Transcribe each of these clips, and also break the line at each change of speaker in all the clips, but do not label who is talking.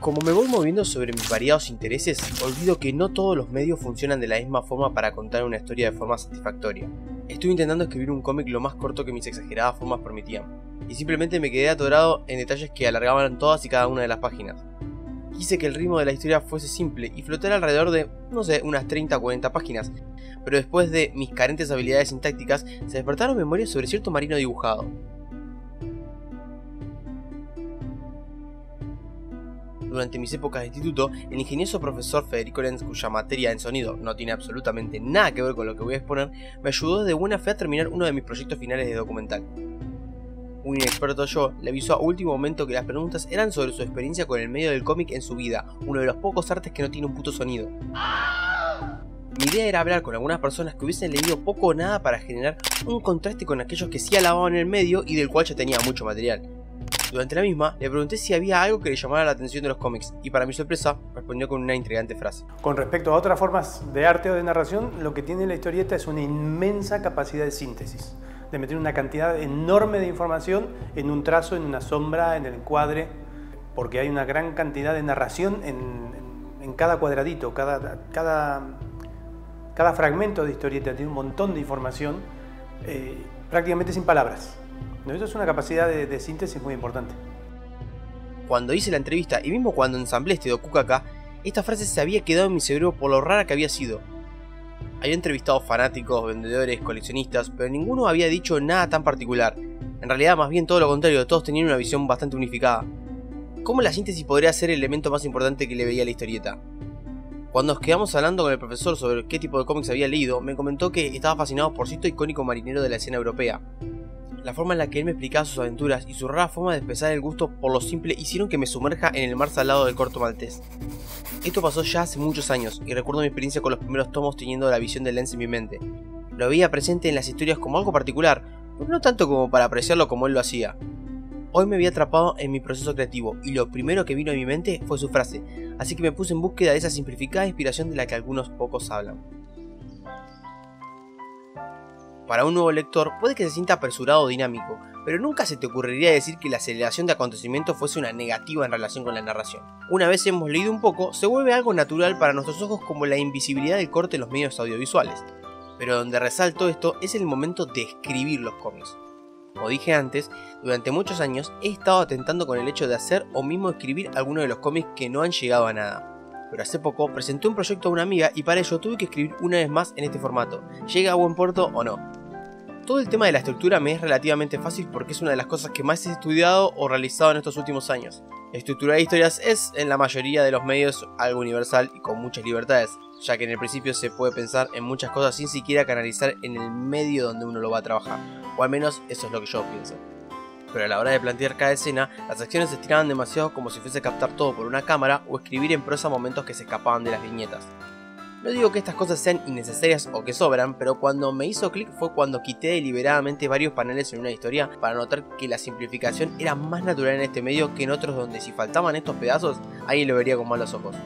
Como me voy moviendo sobre mis variados intereses, olvido que no todos los medios funcionan de la misma forma para contar una historia de forma satisfactoria. Estuve intentando escribir un cómic lo más corto que mis exageradas formas permitían, y simplemente me quedé atorado en detalles que alargaban todas y cada una de las páginas. Quise que el ritmo de la historia fuese simple y flotara alrededor de, no sé, unas 30 o 40 páginas, pero después de mis carentes habilidades sintácticas, se despertaron memorias sobre cierto marino dibujado. Durante mis épocas de instituto, el ingenioso profesor Federico Lenz, cuya materia en sonido no tiene absolutamente nada que ver con lo que voy a exponer, me ayudó de buena fe a terminar uno de mis proyectos finales de documental. Un inexperto yo le avisó a último momento que las preguntas eran sobre su experiencia con el medio del cómic en su vida, uno de los pocos artes que no tiene un puto sonido. Mi idea era hablar con algunas personas que hubiesen leído poco o nada para generar un contraste con aquellos que sí alababan el medio y del cual ya tenía mucho material. Durante la misma, le pregunté si había algo que le llamara la atención de los cómics, y para mi sorpresa, respondió con una intrigante frase.
Con respecto a otras formas de arte o de narración, lo que tiene la historieta es una inmensa capacidad de síntesis, de meter una cantidad enorme de información en un trazo, en una sombra, en el encuadre, porque hay una gran cantidad de narración en cada cuadradito, cada fragmento de historieta tiene un montón de información, prácticamente sin palabras. Eso es una capacidad de síntesis muy importante.
Cuando hice la entrevista y mismo cuando ensamblé este dokukaka, esta frase se había quedado en mi cerebro por lo rara que había sido. Había entrevistado fanáticos, vendedores, coleccionistas, pero ninguno había dicho nada tan particular. En realidad, más bien todo lo contrario, todos tenían una visión bastante unificada. ¿Cómo la síntesis podría ser el elemento más importante que le veía a la historieta? Cuando nos quedamos hablando con el profesor sobre qué tipo de cómics había leído, me comentó que estaba fascinado por cierto icónico marinero de la escena europea. La forma en la que él me explicaba sus aventuras y su rara forma de expresar el gusto por lo simple hicieron que me sumerja en el mar salado del corto maltés. Esto pasó ya hace muchos años y recuerdo mi experiencia con los primeros tomos teniendo la visión de Lenz en mi mente. Lo veía presente en las historias como algo particular, pero no tanto como para apreciarlo como él lo hacía. Hoy me había atrapado en mi proceso creativo y lo primero que vino a mi mente fue su frase, así que me puse en búsqueda de esa simplificada inspiración de la que algunos pocos hablan. Para un nuevo lector puede que se sienta apresurado o dinámico, pero nunca se te ocurriría decir que la aceleración de acontecimientos fuese una negativa en relación con la narración. Una vez hemos leído un poco, se vuelve algo natural para nuestros ojos como la invisibilidad del corte en los medios audiovisuales. Pero donde resalto esto es el momento de escribir los cómics. Como dije antes, durante muchos años he estado atentando con el hecho de hacer o mismo escribir algunos de los cómics que no han llegado a nada. Pero hace poco presenté un proyecto a una amiga y para ello tuve que escribir una vez más en este formato, ¿llega a buen puerto o no? Todo el tema de la estructura me es relativamente fácil porque es una de las cosas que más he estudiado o realizado en estos últimos años. Estructurar historias es, en la mayoría de los medios, algo universal y con muchas libertades, ya que en el principio se puede pensar en muchas cosas sin siquiera canalizar en el medio donde uno lo va a trabajar, o al menos eso es lo que yo pienso. Pero a la hora de plantear cada escena, las acciones se estiraban demasiado como si fuese captar todo por una cámara o escribir en prosa momentos que se escapaban de las viñetas. No digo que estas cosas sean innecesarias o que sobran, pero cuando me hizo clic fue cuando quité deliberadamente varios paneles en una historia para notar que la simplificación era más natural en este medio que en otros donde si faltaban estos pedazos, alguien lo vería con malos ojos.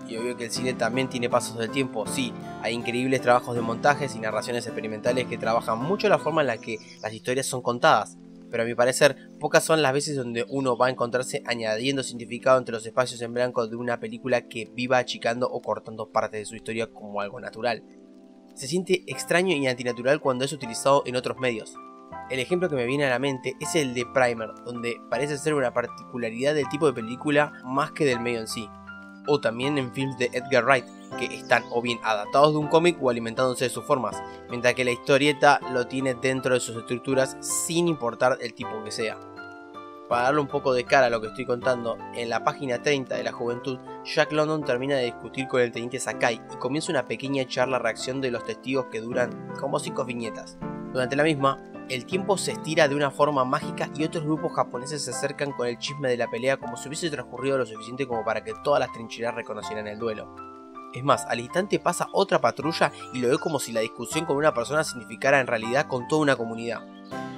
Y obvio que el cine también tiene pasos del tiempo, sí, hay increíbles trabajos de montajes y narraciones experimentales que trabajan mucho la forma en la que las historias son contadas, pero a mi parecer pocas son las veces donde uno va a encontrarse añadiendo significado entre los espacios en blanco de una película que viva achicando o cortando partes de su historia como algo natural. Se siente extraño y antinatural cuando es utilizado en otros medios. El ejemplo que me viene a la mente es el de Primer, donde parece ser una particularidad del tipo de película más que del medio en sí. O también en films de Edgar Wright, que están o bien adaptados de un cómic o alimentándose de sus formas, mientras que la historieta lo tiene dentro de sus estructuras sin importar el tipo que sea. Para darle un poco de cara a lo que estoy contando, en la página 30 de La Juventud, Jack London termina de discutir con el teniente Sakai y comienza una pequeña charla-reacción de los testigos que duran como 5 viñetas. Durante la misma, el tiempo se estira de una forma mágica y otros grupos japoneses se acercan con el chisme de la pelea como si hubiese transcurrido lo suficiente como para que todas las trincheras reconocieran el duelo. Es más, al instante pasa otra patrulla y lo ve como si la discusión con una persona significara en realidad con toda una comunidad.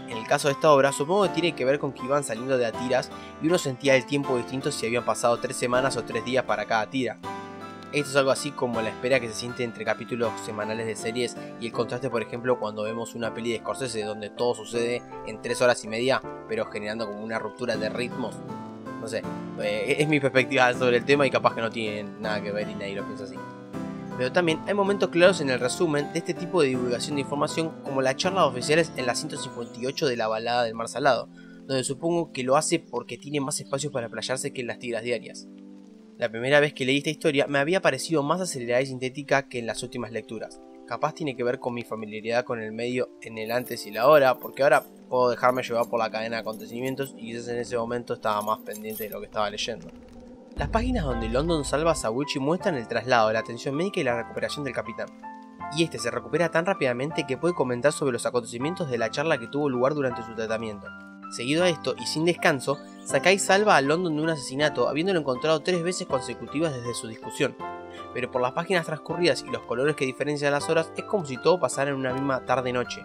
En el caso de esta obra, supongo que tiene que ver con que iban saliendo de a tiras y uno sentía el tiempo distinto si habían pasado 3 semanas o 3 días para cada tira. Esto es algo así como la espera que se siente entre capítulos semanales de series y el contraste, por ejemplo, cuando vemos una peli de Scorsese donde todo sucede en 3 horas y media, pero generando como una ruptura de ritmos. No sé, es mi perspectiva sobre el tema y capaz que no tiene nada que ver y nadie lo piensa así. Pero también hay momentos claros en el resumen de este tipo de divulgación de información, como las charlas oficiales en la 158 de la balada del Mar Salado, donde supongo que lo hace porque tiene más espacio para playarse que en las tiras diarias. La primera vez que leí esta historia me había parecido más acelerada y sintética que en las últimas lecturas. Capaz tiene que ver con mi familiaridad con el medio en el antes y la ahora, porque ahora puedo dejarme llevar por la cadena de acontecimientos y quizás en ese momento estaba más pendiente de lo que estaba leyendo. Las páginas donde London salva a Sawuchi muestran el traslado, la atención médica y la recuperación del capitán. Y este se recupera tan rápidamente que puede comentar sobre los acontecimientos de la charla que tuvo lugar durante su tratamiento. Seguido a esto, y sin descanso, Sakai salva a London de un asesinato, habiéndolo encontrado 3 veces consecutivas desde su discusión. Pero por las páginas transcurridas y los colores que diferencian las horas, es como si todo pasara en una misma tarde-noche.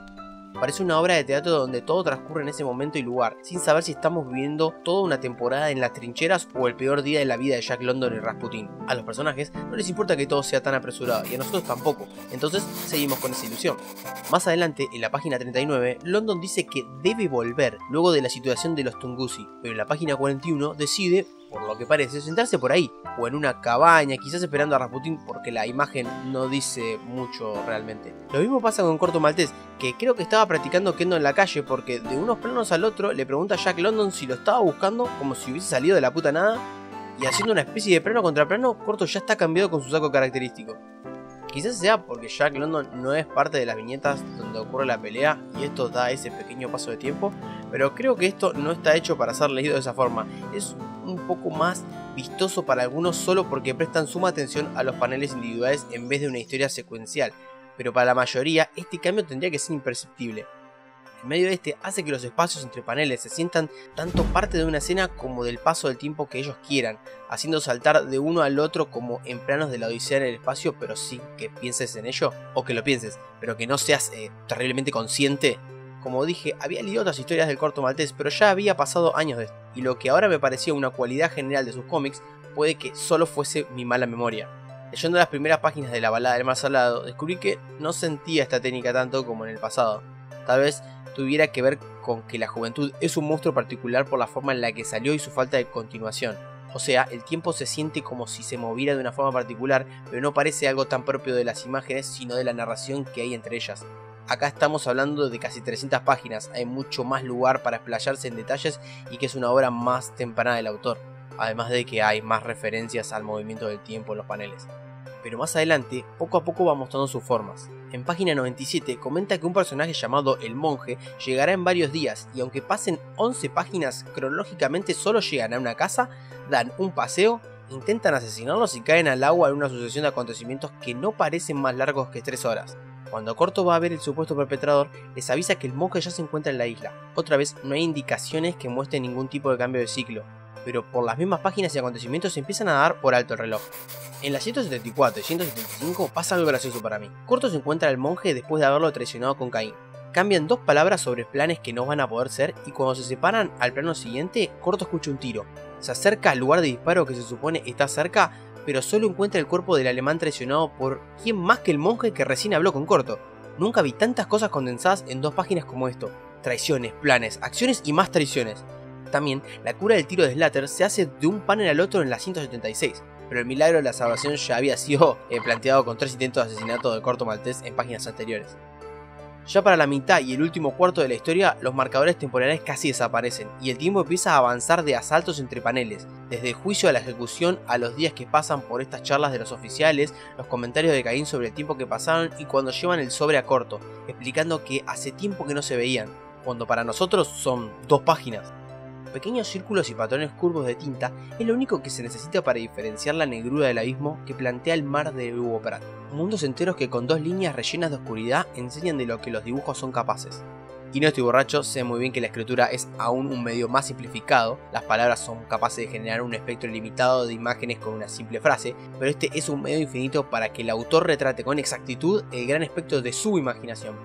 Parece una obra de teatro donde todo transcurre en ese momento y lugar, sin saber si estamos viviendo toda una temporada en las trincheras o el peor día de la vida de Jack London y Rasputin. A los personajes no les importa que todo sea tan apresurado, y a nosotros tampoco, entonces seguimos con esa ilusión. Más adelante, en la página 39, London dice que debe volver luego de la situación de los Tungusi, pero en la página 41 decide, por lo que parece, sentarse por ahí, o en una cabaña, quizás esperando a Rasputin, porque la imagen no dice mucho realmente. Lo mismo pasa con Corto Maltés, que creo que estaba practicando kendo en la calle, porque de unos planos al otro le pregunta a Jack London si lo estaba buscando, como si hubiese salido de la puta nada, y haciendo una especie de plano contra plano, Corto ya está cambiado con su saco característico. Quizás sea porque Jack London no es parte de las viñetas donde ocurre la pelea y esto da ese pequeño paso de tiempo, pero creo que esto no está hecho para ser leído de esa forma. Es un poco más vistoso para algunos solo porque prestan suma atención a los paneles individuales en vez de una historia secuencial, pero para la mayoría este cambio tendría que ser imperceptible. En medio de este hace que los espacios entre paneles se sientan tanto parte de una escena como del paso del tiempo que ellos quieran, haciendo saltar de uno al otro como en planos de la odisea en el espacio, pero sin que pienses en ello, o que lo pienses, pero que no seas terriblemente consciente. Como dije, había leído otras historias del Corto Maltés, pero ya había pasado años de esto, y lo que ahora me parecía una cualidad general de sus cómics puede que solo fuese mi mala memoria. Leyendo las primeras páginas de la balada del Mar Salado, descubrí que no sentía esta técnica tanto como en el pasado. Tal vez tuviera que ver con que la juventud es un monstruo particular por la forma en la que salió y su falta de continuación. O sea, el tiempo se siente como si se moviera de una forma particular, pero no parece algo tan propio de las imágenes, sino de la narración que hay entre ellas. Acá estamos hablando de casi 300 páginas, hay mucho más lugar para explayarse en detalles y que es una obra más temprana del autor, además de que hay más referencias al movimiento del tiempo en los paneles. Pero más adelante, poco a poco va mostrando sus formas. En página 97 comenta que un personaje llamado El Monje llegará en varios días y aunque pasen 11 páginas, cronológicamente solo llegan a una casa, dan un paseo, intentan asesinarlos y caen al agua en una sucesión de acontecimientos que no parecen más largos que 3 horas. Cuando Corto va a ver el supuesto perpetrador, les avisa que el monje ya se encuentra en la isla. Otra vez, no hay indicaciones que muestren ningún tipo de cambio de ciclo, pero por las mismas páginas y acontecimientos se empiezan a dar por alto el reloj. En las 174 y 175 pasa algo gracioso para mí. Corto se encuentra al monje después de haberlo traicionado con Caín. Cambian 2 palabras sobre planes que no van a poder ser y cuando se separan al plano siguiente, Corto escucha un tiro. Se acerca al lugar de disparo que se supone está cerca, pero solo encuentra el cuerpo del alemán traicionado por quién más que el monje que recién habló con Corto. Nunca vi tantas cosas condensadas en 2 páginas como esto. Traiciones, planes, acciones y más traiciones. También, la cura del tiro de Slater se hace de un panel al otro en la 176, pero el milagro de la salvación ya había sido planteado con 3 intentos de asesinato de Corto Maltés en páginas anteriores. Ya para la mitad y el último cuarto de la historia, los marcadores temporales casi desaparecen y el tiempo empieza a avanzar de asaltos entre paneles, desde el juicio a la ejecución a los días que pasan por estas charlas de los oficiales, los comentarios de Caín sobre el tiempo que pasaron y cuando llevan el sobre a Corto, explicando que hace tiempo que no se veían, cuando para nosotros son 2 páginas. Pequeños círculos y patrones curvos de tinta es lo único que se necesita para diferenciar la negrura del abismo que plantea el mar de Hugo Pratt. Mundos enteros que con 2 líneas rellenas de oscuridad enseñan de lo que los dibujos son capaces. Y no estoy borracho, sé muy bien que la escritura es aún un medio más simplificado, las palabras son capaces de generar un espectro limitado de imágenes con una simple frase, pero este es un medio infinito para que el autor retrate con exactitud el gran espectro de su imaginación.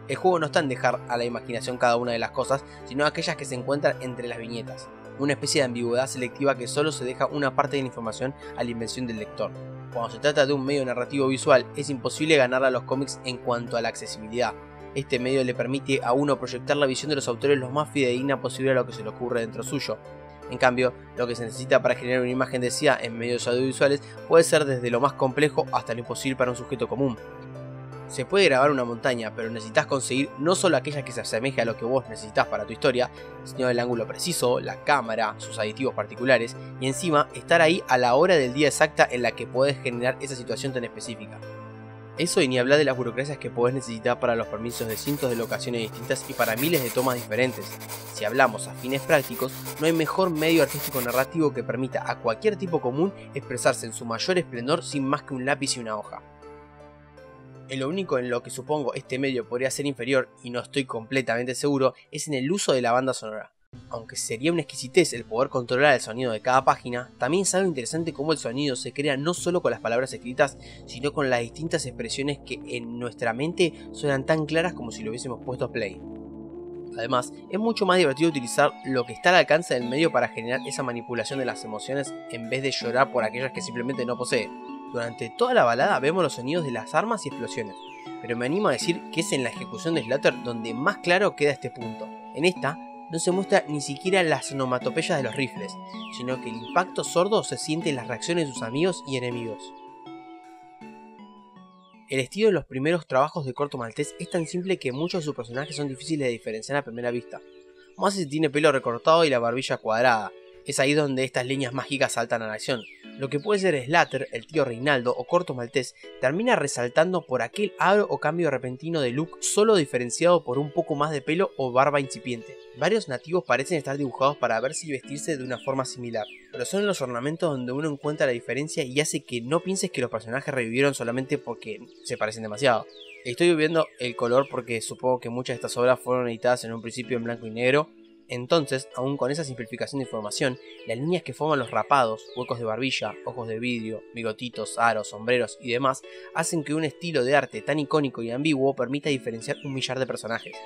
El juego no está en dejar a la imaginación cada una de las cosas, sino aquellas que se encuentran entre las viñetas, una especie de ambigüedad selectiva que solo se deja una parte de la información a la invención del lector. Cuando se trata de un medio narrativo visual, es imposible ganarle a los cómics en cuanto a la accesibilidad. Este medio le permite a uno proyectar la visión de los autores lo más fidedigna posible a lo que se le ocurre dentro suyo. En cambio, lo que se necesita para generar una imagen de CIA en medios audiovisuales puede ser desde lo más complejo hasta lo imposible para un sujeto común. Se puede grabar una montaña, pero necesitas conseguir no solo aquella que se asemeje a lo que vos necesitas para tu historia, sino el ángulo preciso, la cámara, sus aditivos particulares, y encima estar ahí a la hora del día exacta en la que podés generar esa situación tan específica. Eso y ni hablar de las burocracias que podés necesitar para los permisos de cientos de locaciones distintas y para miles de tomas diferentes. Si hablamos a fines prácticos, no hay mejor medio artístico narrativo que permita a cualquier tipo común expresarse en su mayor esplendor sin más que un lápiz y una hoja. En lo único en lo que supongo este medio podría ser inferior, y no estoy completamente seguro, es en el uso de la banda sonora. Aunque sería una exquisitez el poder controlar el sonido de cada página, también es algo interesante cómo el sonido se crea no solo con las palabras escritas, sino con las distintas expresiones que en nuestra mente suenan tan claras como si lo hubiésemos puesto play. Además, es mucho más divertido utilizar lo que está al alcance del medio para generar esa manipulación de las emociones en vez de llorar por aquellas que simplemente no posee. Durante toda la balada vemos los sonidos de las armas y explosiones, pero me animo a decir que es en la ejecución de Slater donde más claro queda este punto. En esta, no se muestra ni siquiera las onomatopeyas de los rifles, sino que el impacto sordo se siente en las reacciones de sus amigos y enemigos. El estilo de los primeros trabajos de Corto Maltese es tan simple que muchos de sus personajes son difíciles de diferenciar a primera vista. Más si tiene pelo recortado y la barbilla cuadrada. Es ahí donde estas líneas mágicas saltan a la acción. Lo que puede ser Slater, el tío Reinaldo o Corto Maltese termina resaltando por aquel aro o cambio repentino de look solo diferenciado por un poco más de pelo o barba incipiente. Varios nativos parecen estar dibujados para verse y vestirse de una forma similar, pero son en los ornamentos donde uno encuentra la diferencia y hace que no pienses que los personajes revivieron solamente porque se parecen demasiado. Estoy viendo el color porque supongo que muchas de estas obras fueron editadas en un principio en blanco y negro. Entonces, aún con esa simplificación de información, las líneas que forman los rapados, huecos de barbilla, ojos de vidrio, bigotitos, aros, sombreros y demás, hacen que un estilo de arte tan icónico y ambiguo permita diferenciar un millar de personajes.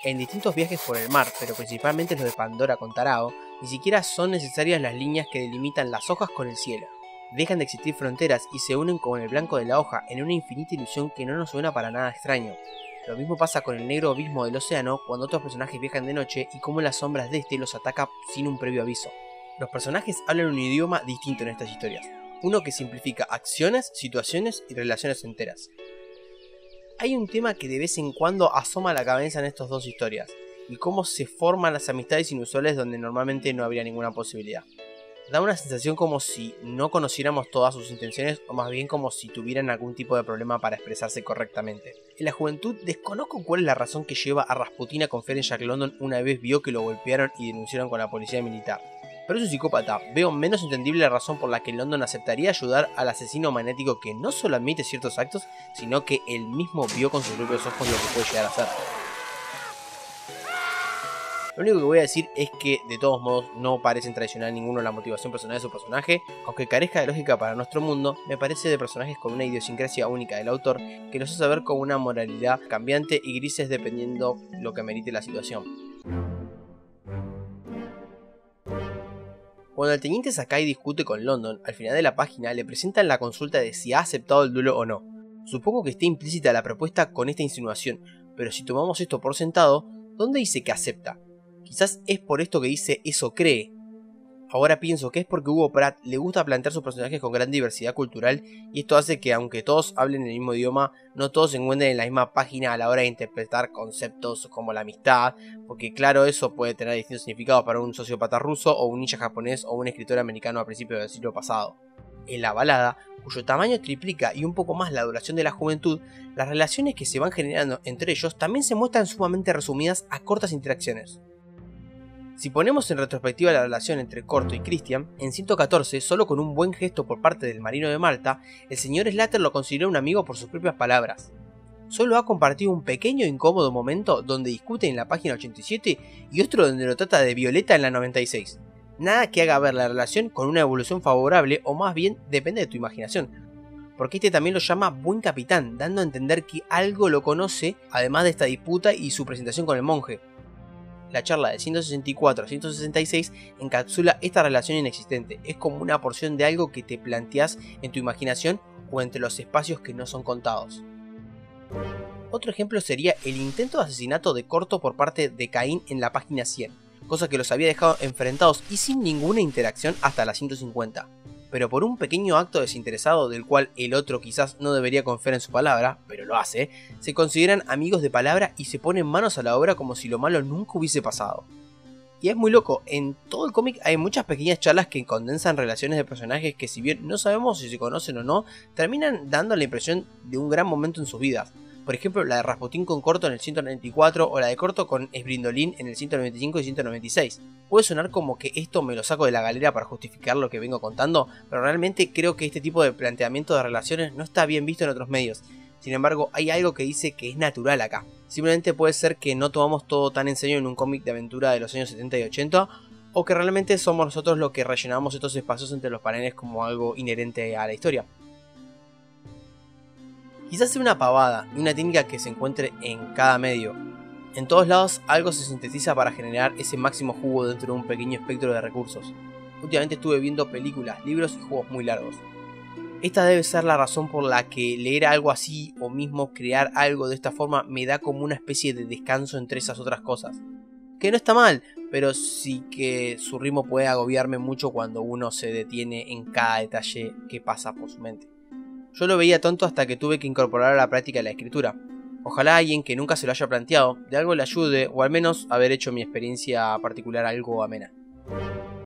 En distintos viajes por el mar, pero principalmente los de Pandora con Tarao, ni siquiera son necesarias las líneas que delimitan las hojas con el cielo. Dejan de existir fronteras y se unen con el blanco de la hoja en una infinita ilusión que no nos suena para nada extraño. Lo mismo pasa con el negro abismo del océano cuando otros personajes viajan de noche y cómo las sombras de este los ataca sin un previo aviso. Los personajes hablan un idioma distinto en estas historias, uno que simplifica acciones, situaciones y relaciones enteras. Hay un tema que de vez en cuando asoma la cabeza en estas dos historias, y cómo se forman las amistades inusuales donde normalmente no habría ninguna posibilidad. Da una sensación como si no conociéramos todas sus intenciones o más bien como si tuvieran algún tipo de problema para expresarse correctamente. En la juventud desconozco cuál es la razón que lleva a Rasputin a confiar en Jack London una vez vio que lo golpearon y denunciaron con la policía militar. Pero es un psicópata, veo menos entendible la razón por la que London aceptaría ayudar al asesino magnético que no solo admite ciertos actos, sino que él mismo vio con sus propios ojos lo que puede llegar a hacer. Lo único que voy a decir es que, de todos modos, no parecen traicionar ninguno la motivación personal de su personaje, aunque carezca de lógica para nuestro mundo, me parece de personajes con una idiosincrasia única del autor, que los hace ver con una moralidad cambiante y grises dependiendo lo que merite la situación. Cuando el teniente Sakai discute con London, al final de la página le presentan la consulta de si ha aceptado el duelo o no. Supongo que esté implícita la propuesta con esta insinuación, pero si tomamos esto por sentado, ¿dónde dice que acepta? Quizás es por esto que dice eso cree. Ahora pienso que es porque Hugo Pratt le gusta plantear sus personajes con gran diversidad cultural y esto hace que aunque todos hablen el mismo idioma, no todos se encuentren en la misma página a la hora de interpretar conceptos como la amistad, porque claro, eso puede tener distintos significados para un sociópata ruso o un ninja japonés o un escritor americano a principios del siglo pasado. En la balada, cuyo tamaño triplica y un poco más la duración de la juventud, las relaciones que se van generando entre ellos también se muestran sumamente resumidas a cortas interacciones. Si ponemos en retrospectiva la relación entre Corto y Christian, en 114, solo con un buen gesto por parte del marino de Malta, el señor Slater lo consideró un amigo por sus propias palabras. Solo ha compartido un pequeño e incómodo momento donde discute en la página 87 y otro donde lo trata de Violeta en la 96. Nada que haga ver la relación con una evolución favorable o más bien depende de tu imaginación. Porque este también lo llama buen capitán, dando a entender que algo lo conoce además de esta disputa y su presentación con el monje. La charla de 164 a 166 encapsula esta relación inexistente, es como una porción de algo que te planteas en tu imaginación o entre los espacios que no son contados. Otro ejemplo sería el intento de asesinato de Corto por parte de Caín en la página 100. cosa que los había dejado enfrentados y sin ninguna interacción hasta la 150. Pero por un pequeño acto desinteresado del cual el otro quizás no debería confiar en su palabra, pero lo hace, se consideran amigos de palabra y se ponen manos a la obra como si lo malo nunca hubiese pasado. Y es muy loco, en todo el cómic hay muchas pequeñas charlas que condensan relaciones de personajes que, si bien no sabemos si se conocen o no, terminan dando la impresión de un gran momento en sus vidas. Por ejemplo, la de Rasputín con Corto en el 194 o la de Corto con Esbrindolín en el 195 y 196. Puede sonar como que esto me lo saco de la galera para justificar lo que vengo contando, pero realmente creo que este tipo de planteamiento de relaciones no está bien visto en otros medios. Sin embargo, hay algo que dice que es natural acá. Simplemente puede ser que no tomamos todo tan en serio en un cómic de aventura de los años 70 y 80, o que realmente somos nosotros los que rellenamos estos espacios entre los paneles como algo inherente a la historia. Quizás sea una pavada y una técnica que se encuentre en cada medio. En todos lados algo se sintetiza para generar ese máximo jugo dentro de un pequeño espectro de recursos. Últimamente estuve viendo películas, libros y juegos muy largos. Esta debe ser la razón por la que leer algo así o mismo crear algo de esta forma me da como una especie de descanso entre esas otras cosas. Que no está mal, pero sí que su ritmo puede agobiarme mucho cuando uno se detiene en cada detalle que pasa por su mente. Yo lo veía tonto hasta que tuve que incorporar a la práctica la escritura. Ojalá alguien que nunca se lo haya planteado de algo le ayude o al menos haber hecho mi experiencia particular algo amena.